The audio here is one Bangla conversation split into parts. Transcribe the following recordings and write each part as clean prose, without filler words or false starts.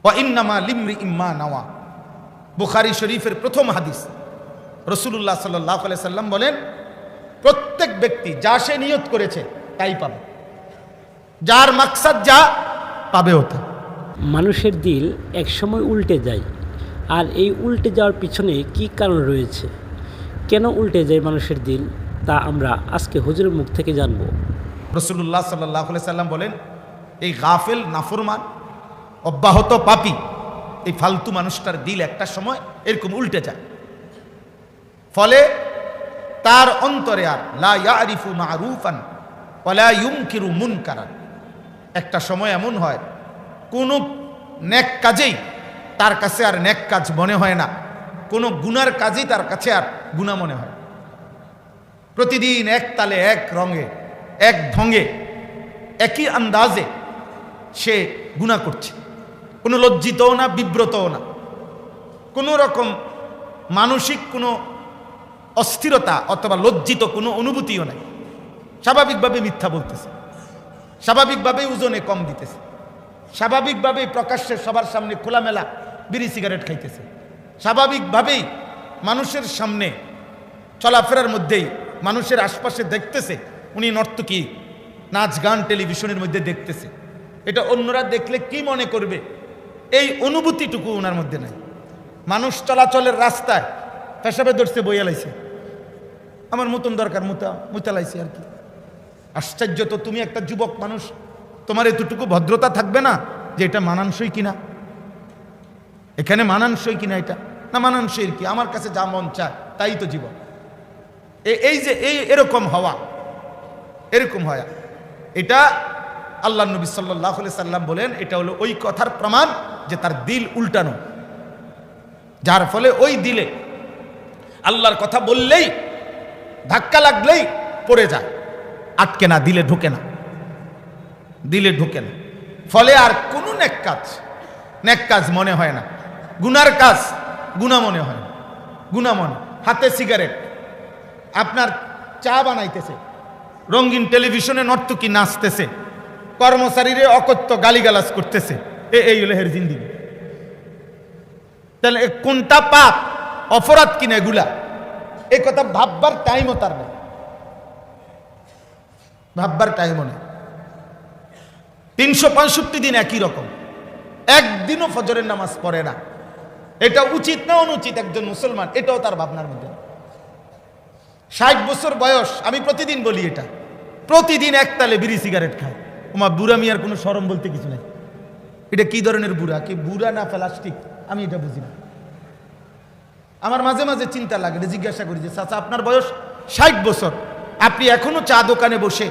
ওয়া ইন্নামা লিমরি ইম্মা নাওয়া, বুখারী শরীফের প্রথম হাদিস। রাসূলুল্লাহ সাল্লাল্লাহু আলাইহি সাল্লাম বলেন, প্রত্যেক ব্যক্তি যা সে নিয়ত করেছে তাই পাবে, যার মাকসাদ যা পাবে ওটা। মানুষের দিল একসময় উল্টে যায়, আর এই উল্টে যাওয়ার পিছনে কি কারণ রয়েছে, কেন উল্টে যায় মানুষের দিল, তা আমরা আজকে হুজুরের মুখ থেকে জানব। রাসূলুল্লাহ সাল্লাল্লাহু আলাইহি সাল্লাম বলেন, এই গাফেল, নাফরমান, অব্যাহত পাপী, এই ফালতু মানুষটার দিল একটা সময় এরকম উল্টে যায়, ফলে তার অন্তরে আর লা ইয়ারিফু মা'রুফান ওয়া লা ইউনকিরু মুনকারান। একটা সময় এমন হয় কোনো নেক কাজেই তার কাছে আর নেক কাজ মনে হয় না, কোনো গুনার কাজই তার কাছে আর গুনাহ মনে হয়। প্রতিদিন এক তালে, এক রঙে, এক ঢঙে, একই আন্দাজে সে গুনাহ করছে, কোনো লজ্জিতও না, বিব্রতও না, কোনো রকম মানসিক কোনো অস্থিরতা অথবা লজ্জিত কোনো অনুভূতিও নাই। স্বাভাবিকভাবে মিথ্যা বলতেছে, স্বাভাবিকভাবেই ওজনে কম দিতেছে, স্বাভাবিকভাবেই প্রকাশ্যে সবার সামনে খোলামেলা বিড়ি সিগারেট খাইতেছে, স্বাভাবিকভাবেই মানুষের সামনে চলাফেরার মধ্যেই মানুষের আশপাশে দেখতেছে উনি নর্তকী, নাচ গান টেলিভিশনের মধ্যে দেখতেছে। এটা অন্যরা দেখলে কি মনে করবে, এই অনুভূতিটুকু ওনার মধ্যে নাই। মানুষ চলাচলের রাস্তায় পেশাবে ধরছে, বইয়া লাইছে, আমার মতন দরকার, মুতা লাইছে আর কি। আশ্চর্য তো, তুমি একটা যুবক মানুষ, তোমার এতটুকু ভদ্রতা থাকবে না যে এটা মানানসই কিনা, এখানে মানানসই কিনা, এটা না মানানসই কি, আমার কাছে যা মন চায় তাই তো জীবন। এই যে এরকম হওয়া, এরকম হয়, এটা আল্লাহ নবী সাল্লাল্লাহু আলাইহি সাল্লাম বলেন, এটা হলো ওই কথার প্রমাণ যে তার দিল উল্টানো, যার ফলে ওই দিলে আল্লাহর কথা বললেই, ধাক্কা লাগলেই পড়ে যায়, আটকে না, দিলে ঢুকে না, দিলে ঢুকে না। ফলে আর কোনো নেক কাজ মনে হয় না, গুনার কাজ গুনাহ মনে হয় না, গুনাহ মনে। হাতে সিগারেট, আপনার চা বানাইতেছে, রঙিন টেলিভিশনে নর্তকী নাচতেছে, কর্মচারীরে অকথ্য গালিগালাজ করতেছে, এই হলো হের জিন্দেগি। তাহলে কোনটা পাপ, অপরাধ কিনা এগুলা, এই কথা ভাববার টাইমও তার নেই, ভাববার টাইমও নেই। 365 দিন একই রকম, একদিনও ফজরের নামাজ পড়ে না। এটা উচিত না অনুচিত একজন মুসলমান, এটাও তার ভাবনার মধ্যে। 60 বছর বয়স, আমি প্রতিদিন বলি এটা, প্রতিদিন একতালে বিড়ি সিগারেট খায়। ওমা, বুড়া মিয়ার কোনো শরম বলতে কিছু নাই। এটা কি ধরনের বুড়া, কি বুড়া না প্লাস্টিক, আমি এটা বুঝি না। আমার মাঝে মাঝে চিন্তা লাগে, জিজ্ঞাসা করি যে চাচা আপনার বয়স 60 বছর, আপনি এখনো চা দোকানে বসে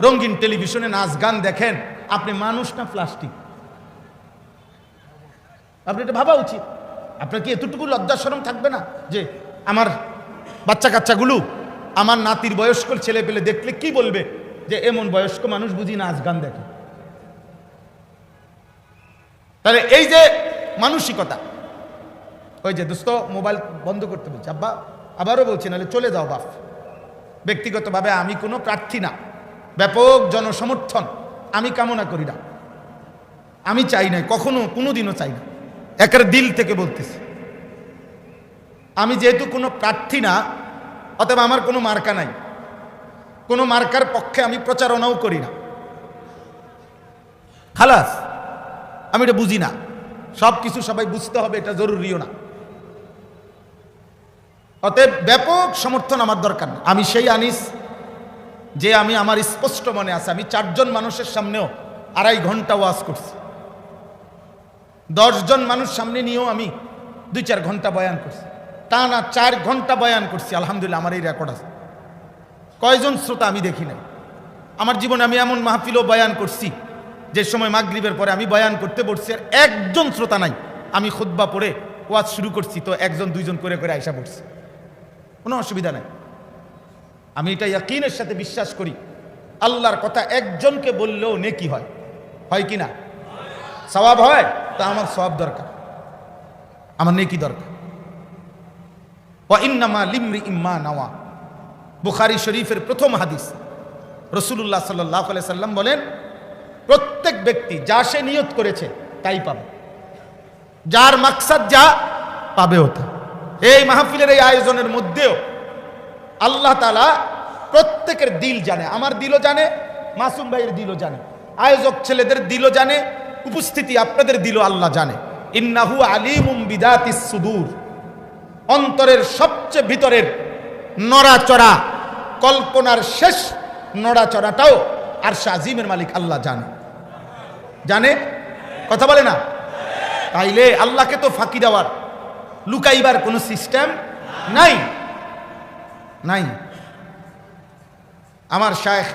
রঙিন টেলিভিশনে নাচ গান দেখেন, আপনি মানুষ না প্লাস্টিক? আপনি এটা ভাবা উচিত। আপনার কি এতটুকু লজ্জা শরম থাকবে না যে আমার বাচ্চা কাচ্চাগুলো, আমার নাতির বয়স্ক ছেলে পেলে দেখলে কি বলবে, যে এমন বয়স্ক মানুষ বুঝি নাচ গান দেখে? তাহলে এই যে মানসিকতা, ওই যে দোস্ত মোবাইল বন্ধ করতে বলছে, আব্বা আবারও বলছি, নাহলে চলে যাও বাপ। ব্যক্তিগতভাবে আমি কোনো প্রার্থী না, ব্যাপক জনসমর্থন আমি কামনা করি না, আমি চাই না, কখনো কোনোদিনও চাই না, একের দিল থেকে বলতেছি। আমি যেহেতু কোনো প্রার্থী না, অতএব আমার কোনো মার্কা নাই, কোনো মার্কার পক্ষে আমি প্রচারণাও করি না, খালাস। আমি এটা বুঝি না, সব কিছু সবাই বুঝতে হবে এটা জরুরিও না। অতএব ব্যাপক সমর্থন আমার দরকার না। আমি সেই আনিস যে আমি, আমার স্পষ্ট মনে আছে, আমি 4 জন মানুষের সামনেও 2.5 ঘন্টা ওয়াজ করছি, 10 জন মানুষ সামনে নিয়েও আমি 2-4 ঘন্টা বয়ান করছি, তা না 4 ঘন্টা বয়ান করছি। আলহামদুলিল্লাহ, আমার এই রেকর্ড আছে। কয়জন শ্রোতা আমি দেখি নাই আমার জীবনে। আমি এমন মাহফিলও বয়ান করছি যে সময় মাগরিবের পরে আমি বয়ান করতে বসছি, আর একজন শ্রোতা নাই। আমি খুতবা পড়ে ওয়াজ শুরু করছি, তো 1-2 জন করে করে আয়সা পড়ছি, কোনো অসুবিধা নাই। আমি এটা ইয়াকিনের সাথে বিশ্বাস করি, আল্লাহর কথা একজনকে বললেও নেকি হয়, হয় কি না? সওয়াব হয়। তা আমার সওয়াব দরকার, আমার নেকি দরকার। ওয়া ইন্নামা লিমরি ইম্মা নাওয়া, বুখারী শরীফের প্রথম হাদিস। রাসূলুল্লাহ সাল্লাল্লাহু আলাইহি সাল্লাম বলেন, প্রত্যেক ব্যক্তি যা সে নিয়ত করেছে তাই পাবে, যার মাকসাদ যা পাবেও তা। এই মাহফিলের এই আয়োজনের মধ্যেও আল্লাহ তাআলা প্রত্যেকের দিল জানে, আমার দিলও জানে, মাসুম ভাইয়ের দিলও জানে, আয়োজক ছেলেদের দিলও জানে, উপস্থিতি আপনাদের দিলও আল্লাহ জানে। ইন্নাহু আলিমুম বিদাতিস সুদূর, অন্তরের সবচেয়ে ভিতরের নড়াচড়া, কল্পনার শেষ নড়াচড়াটাও আরশ আজিমের মালিক আল্লাহ জানে। জানে, কথা বলে না? তাইলে আল্লাহকে তো ফাঁকি দেওয়ার, লুকাইবার কোনো সিস্টেম নাই নাই। আমার শায়েখ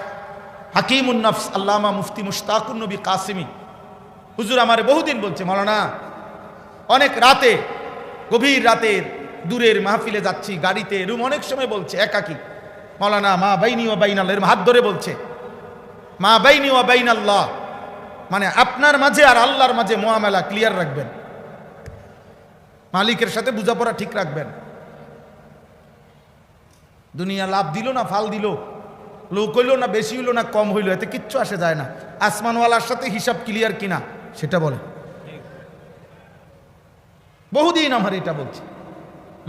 হাকিমুন নফস আল্লামা মুফতি মুশতাকুন নবী কাসিমি হুজুর আমারে বহুদিন বলছে, মাওলানা অনেক রাতে, গভীর রাতে দূরের মাহফিলে যাচ্ছি গাড়িতে, এরকম অনেক সময় বলছে একাকি, মাওলানা মা বাইনি ওয়া বাইনাল্লাহ, এরকম হাত ধরে বলছে মা বাইনি ওয়া বাইনাল্লাহ, মানে আপনার মাঝে আর আল্লাহর মাঝে মুআমালা ক্লিয়ার রাখবেন, মালিকের সাথে বোঝাপড়া ঠিক রাখবেন। দুনিয়া লাভ দিল না ফাল দিল, লোক হইল না বেশি হইল না কম হইল, এতে কিচ্ছু আসে যায় না। আসমানওয়ালার সাথে হিসাব ক্লিয়ার কিনা সেটা বলে। বহুদিন আমার এটা বলছে,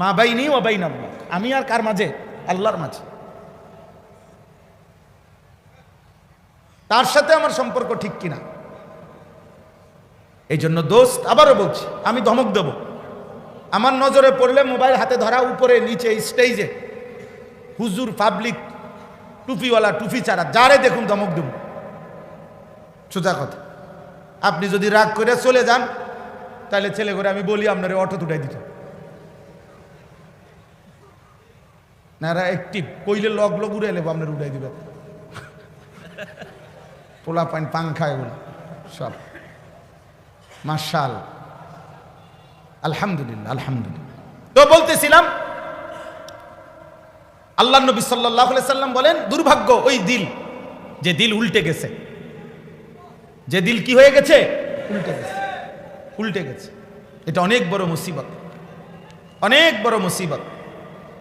মা বাইনি ওয়া বাইনাল্লাহ, আমি আর কার মাঝে? আল্লাহর মাঝে। তার সাথে আমার সম্পর্ক ঠিক কিনা। এই জন্য দোস্ত, আবারও বলছি, আমি ধমক দেব, আমার নজরে পড়লে মোবাইল হাতে ধরা, উপরে নিচে স্টেজে হুজুর, পাবলিক, টুপিওয়ালা, টুপি ছাড়া যারে দেখুন ধমক দেব। সোজা কথা, আপনি যদি রাগ করে চলে যান তাহলে ছেলে করে আমি বলি আপনার অটো উঠাই দিত না, একটি কইলে লগ লগ উড়ে এলে আপনার উঠাই দিবে, পোলা পাইন পাংখা এগুলো সব। মাশাল, আলহামদুলিল্লাহ আলহামদুলিল্লাহ। তো বলতেছিলাম, আল্লাহ নবী সাল্লাল্লাহু আলাইহি সাল্লাম বলেন, দুর্ভাগ্য ওই দিল, যে দিল উল্টে গেছে, যে দিল কি হয়ে গেছে? উল্টে গেছে, উল্টে গেছে। এটা অনেক বড় মুসিবত, অনেক বড় মুসিবত।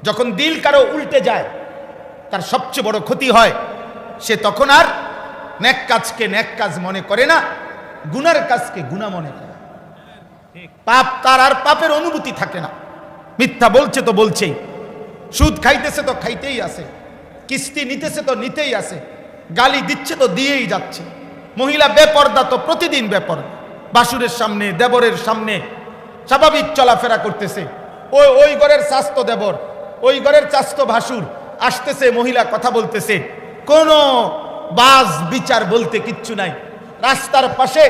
যখন দিল কারো উল্টে যায়, তার সবচেয়ে বড় ক্ষতি হয়, সে তখন আর নেক কাজকে নেক কাজ মনে করে না, গুনার কাজকে গুনাহ মনে করে। পাপ, তার আর পাপের অনুভূতি থাকে না। মিথ্যা বলছে তো বলছেই, সুদ খাইতেছে তো খাইতেই আছে, কিস্তি নিতেছে তো নিতেই আছে, গালি দিচ্ছে তো দিয়েই যাচ্ছে। মহিলা বেপর্দা তো প্রতিদিন বেপর্দা, বাসুরের সামনে, দেবরের সামনে স্বাভাবিক চলাফেরা করতেছে। ওই ঘরের চাস্তো দেবর, ওই ঘরের চাস্তো ভাসুর আসতেছে, মহিলা কথা বলতেছে, কোনো বাজ বিচার বলতে কিচ্ছু নাই। রাস্তার পাশে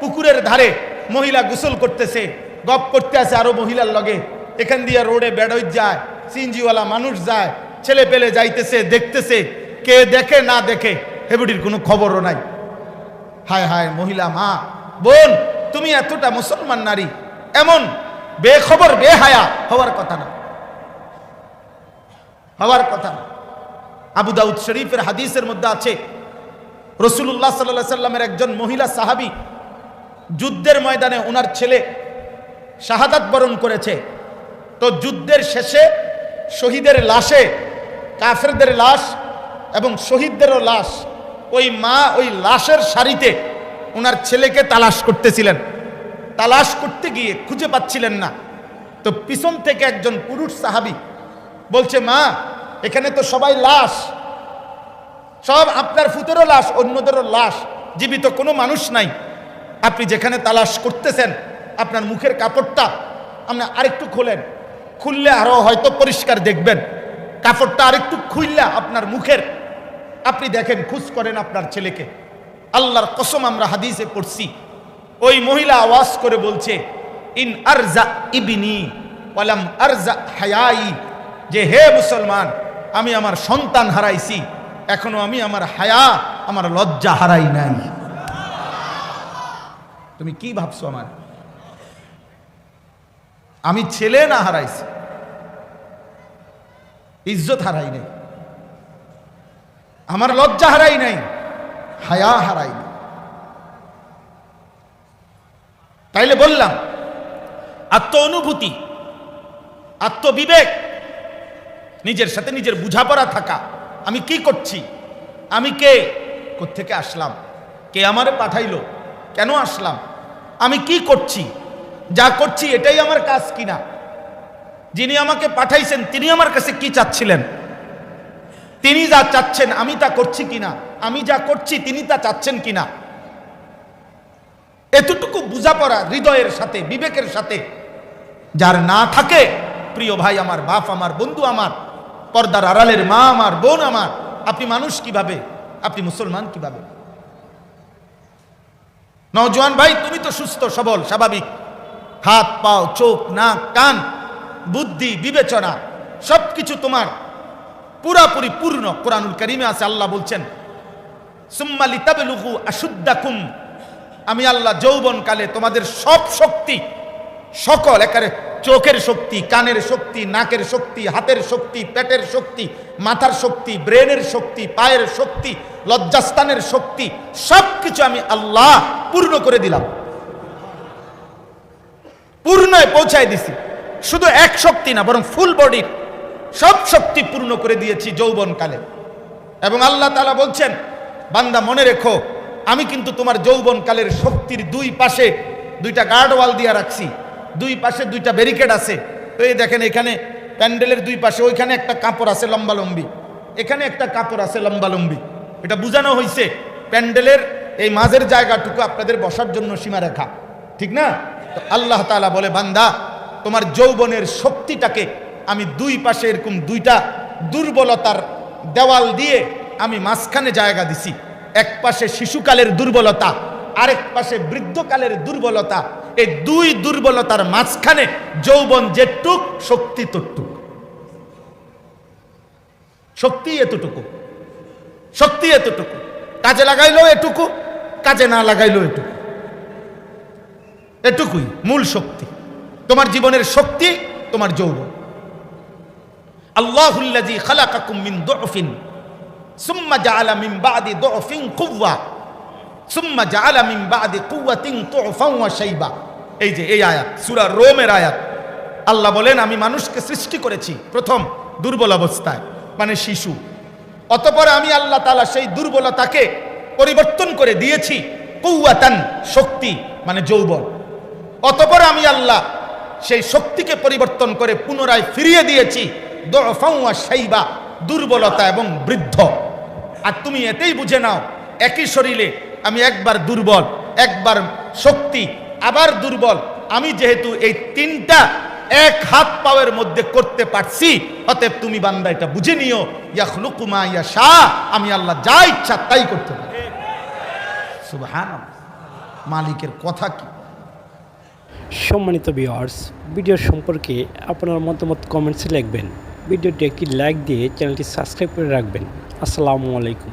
পুকুরের ধারে মহিলা গোসল করতেছে, গপ করতে আছে আরো মহিলার লগে। এখান দিয়ে রোডে বেড়ই যায়, সিনজিওয়ালা মানুষ যায়, ছেলে পেলে যাইতেছে, দেখতেছে, কে দেখে না দেখে হেবুটির কোনো খবরও নাই। হায় হায়, মহিলা, মা, বোন, তুমি এতটা মুসলমান নারী এমন বেখবর বেহায়া হওয়ার কথা না, হওয়ার কথা না। আবু দাউদ শরীফের হাদিসের মধ্যে আছে, রাসূলুল্লাহ সাল্লাল্লাহু আলাইহি সাল্লামের একজন মহিলা সাহাবী যুদ্ধের ময়দানে ওনার ছেলে শাহাদাত বরণ করেছে। তো যুদ্ধের শেষে শহীদের লাশে, কাফেরদের লাশ এবং শহীদদেরও লাশ, ওই মা ওই লাশের সারিতে ওনার ছেলেকে তালাশ করতেছিলেন। তালাশ করতে গিয়ে খুঁজে পাচ্ছিলেন না। তো পিছন থেকে একজন পুরুষ সাহাবী বলছে, মা, এখানে তো সবাই লাশ, সব আপনার ফুতেরও লাশ, অন্যদেরও লাশ, জীবিত কোনো মানুষ নাই। আপনি যেখানে তালাশ করতেছেন, আপনার মুখের কাপড়টা আপনি আরেকটু খোলেন, খুললে আরো হয়তো পরিষ্কার দেখবেন। কাপড়টা আরেকটু খুললে আপনার মুখের, আপনি দেখেন, খুঁজ করেন আপনার ছেলেকে। আল্লাহর কসম, আমরা হাদিসে পড়ছি, ওই মহিলা আওয়াজ করে বলছে, ইন আরজা ইবনি ওয়ালাম আরজা হায়াই, যে হে মুসলমান, আমি আমার সন্তান হারাইছি, এখনো আমি আমার হায়া, আমার লজ্জা হারাই নাই। তুমি কি ভাবছো? আমার আমি ছেলে না হারাইছি, ইজ্জত হারাই নাই, আমার লজ্জা হারাই নাই, হায়া হারাই নাই। তাইলে বললাম, আত্ম অনুভূতি, আত্মবিবেক, নিজের সাথে নিজের বুঝাপড়া থাকা, আমি কি করছি, আমি কে, কোত্থেকে আসলাম, কে আমারে পাঠাইলো, কেন আসলাম, আমি কি করছি, যা করছি এটাই আমার কাজ কিনা, যিনি আমাকে পাঠাইছেন তিনি আমার কাছে কি চাচ্ছিলেন, তিনি যা চাচ্ছেন আমি তা করছি কিনা, আমি যা করছি তিনি তা চাচ্ছেন কিনা, এতটুকু বোঝাপড়া হৃদয়ের সাথে বিবেকের সাথে যার না থাকে, প্রিয় ভাই আমার, বাপ আমার, বন্ধু আমার, পর্দার আড়ালের মা আমার, বোন আমার, আপনি মানুষ কিভাবে, আপনি মুসলমান কিভাবে? নওজোয়ান ভাই, তুমি তো সুস্থ সবল স্বাভাবিক, হাত পাও, চোখ, নাক, কান, বুদ্ধি, বিবেচনা সবকিছু তোমার পুরাপুরি পূর্ণ। কোরআনুল কারীমে আছে, আল্লাহ বলছেন সুম্মা লিতাবলুগু আশুদ্দাকুম, আমি আল্লাহ যৌবনকালে তোমাদের সব শক্তি, সকল একারে, চোখের শক্তি, কানের শক্তি, নাকের শক্তি, হাতের শক্তি, পেটের শক্তি, মাথার শক্তি, ব্রেনের শক্তি, পায়ের শক্তি, লজ্জাস্থানের শক্তি, সবকিছু আমি আল্লাহ পূর্ণ করে দিলাম, পূর্ণয় পৌঁছায় দিছি। শুধু এক শক্তি না, বরং ফুল বডির সব শক্তি পূর্ণ করে দিয়েছি যৌবনকালে। এবং আল্লাহ তাআলা বলছেন, বান্দা মনে রেখো, আমি কিন্তু তোমার যৌবনকালের শক্তির দুই পাশে দুইটা গার্ডওয়াল দিয়ে রাখছি, দুই পাশে দুইটা ব্যারিকেড আছে। তো এই দেখেন, এখানে প্যান্ডেলের দুই পাশে ওইখানে একটা কাপড় আছে লম্বালম্বি, এখানে একটা কাপড় আছে লম্বালম্বি। এটা বোঝানো হয়েছে প্যান্ডেলের এই মাঝের জায়গাটুকু আপনাদের বসার জন্য সীমারেখা, ঠিক না? তো আল্লাহ তাআলা বলে, বান্দা তোমার যৌবনের শক্তিটাকে আমি দুই পাশে এরকম দুইটা দুর্বলতার দেওয়াল দিয়ে আমি মাঝখানে জায়গা দিছি। এক পাশে শিশুকালের দুর্বলতা, আরেক পাশে বৃদ্ধকালের দুর্বলতা। এই দুই দুর্বলতার মাঝখানে যৌবন যেটুক, শক্তি ততটুক। শক্তি এতটুকু, শক্তি এতটুকু, কাজে লাগাইলো এটুকু, কাজে না লাগাইলো এটুকু, এটুকুই মূল শক্তি। তোমার জীবনের শক্তি তোমার যৌবন। আল্লাহুল্লাযী খালাকাকুম মিন দুফিন সুম্মা জাআলা মিন বাদি দুফিন কুওয়া সুম্মা জাআলা মিন বাদি কুওয়াতিন দুফান ওয়া শাইবা। এই যে এই আয়াত, সূরা রোমের আয়াত। আল্লাহ বলেন, আমি মানুষকে সৃষ্টি করেছি প্রথম দুর্বল অবস্থায়, মানে শিশু। অতঃপর আমি আল্লাহ তাআলা সেই দুর্বলতাকে পরিবর্তন করে দিয়েছি কুওয়াতান, শক্তি মানে যৌবন। অতঃপর আমি আল্লাহ সেই শক্তিকে পরিবর্তন করে পুনরায় ফিরিয়ে দিয়েছি দুফান ওয়া শাইবা, দুর্বলতা এবং বৃদ্ধ। আর তুমি এতেই বুঝে নাও, একই শরীরে আমি একবার দুর্বল, একবার শক্তি, আবার দুর্বল। আমি যেহেতু এই তিনটা এক হাত পাওয়ের মধ্যে করতে পারছি, অতএব তুমি বান্দা এটা বুঝে নিও, ইয়াখলুকু মা ইয়াশা, আমি আল্লাহ যা ইচ্ছা তাই করতে পারি। সুবহানাল্লাহ, মালিকের কথা কি! সম্মানিত ভিউয়ার্স, ভিডিও সম্পর্কে আপনার মতামত কমেন্টসে লিখবেন। ভিডিওটি একটি লাইক দিয়ে চ্যানেলটি সাবস্ক্রাইব করে রাখবেন। আসসালামু আলাইকুম।